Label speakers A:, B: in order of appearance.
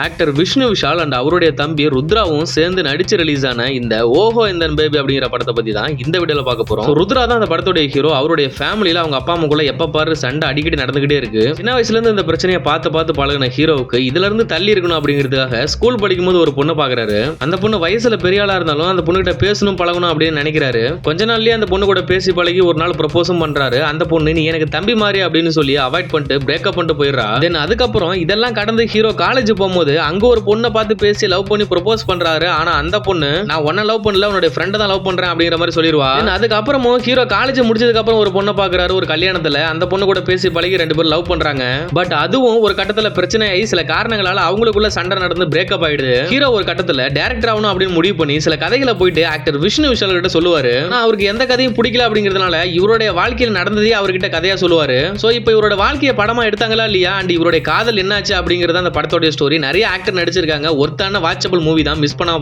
A: Actor Vishnu Vishal and அவருடைய தம்பி ருத்ராவும் சேர்ந்து நடிச்சு ரிலீஸ் ஆன இந்த ஓஹோ எந்தன் பேபி அப்படிங்கிற படத்தை பத்தி தான் இந்த வீடியோல பார்க்க போறோம். ருத்ரா தான் அந்த படத்துடைய ஹீரோ. அவருடைய ஃபேமிலியில அவங்க அப்பா அம்மாக்குள்ள எப்ப பாரு சண்டை அடிக்கடி நடந்துகிட்டே இருக்கு. சின்ன வயசுல இருந்து இந்த பிரச்சனையை பார்த்து பழகின ஹீரோவுக்கு இதுல இருந்து தள்ளி இருக்கணும் அப்படிங்கிறதுக்காக ஸ்கூல் படிக்கும் போது ஒரு பொண்ணை பாக்குறாரு. அந்த பொண்ணு வயசுல பெரிய ஆளா இருந்தாலும் அந்த பொண்ணு கிட்ட பேசணும் பழகணும் அப்படின்னு நினைக்கிறாரு. கொஞ்ச நாள்லயே அந்த பொண்ணு கூட பேசி பழகி ஒரு நாள் ப்ரப்போஸும் பண்றாரு. அந்த பொண்ணு நீ எனக்கு தம்பி மாதிரி அப்படின்னு சொல்லி அவாய்ட் பண்ணிட்டு பிரேக்கப் பண்ணிட்டு போயிடுறா. தென் அதுக்கப்புறம் இதெல்லாம் கடந்து ஹீரோ காலேஜ் போகும்போது அங்க ஒரு பொண்ணை பார்த்து பேசி லவ் பண்ணி ப்ரப்போஸ் பண்றாரு. ஆனா அந்த பொண்ணு நான் உன்ன லவ் பண்ணல உன்னுடைய ஃப்ரெண்ட் தான் லவ் பண்றேன் அப்படிங்கிற மாதிரி சொல்லிடுவா. அதுக்கப்புறமும் ஹீரோ காலேஜ் முடிச்சதுக்கு அப்புறம் ஒரு பொண்ணை பாக்குறாரு ஒரு கல்யாணத்துல. அந்த பொண்ணு கூட பேசி பழகி 2 பேரும் லவ் பண்றாங்க. பட் அதுவும் ஒரு கட்டத்துல பிரச்சனை ஆகி சில காரணங்களால அவங்களுக்குள்ள சண்டை நடந்து பிரேக்கப் ஆயிடுது. ஹீரோ ஒரு கட்டத்துல டைரக்டர் ஆகணும் அப்படின்னு முடிவு பண்ணி சில கதைகளை போயிட்டு ஆக்டர் விஷ்ணு விஷால் கிட்ட சொல்லுவாரு. அவருக்கு எந்த கதையும் பிடிக்கல அப்படிங்கிறதுனால இவருடைய வாழ்க்கையில் நடந்ததே அவர்கிட்ட கதையா சொல்லுவாரு. சோ இப்போ இவரோட வாழ்க்கையை படமா எடுத்தாங்களா இல்லையா அண்ட் இவருடைய காதல் என்னாச்சு அப்படிங்கறது அந்த படத்தோட ஸ்டோரி. நிறைய ஆக்டர் நடிச்சிருக்காங்க. ஒருத்தான வாட்சபிள் மூவி தான், மிஸ் பண்ணாம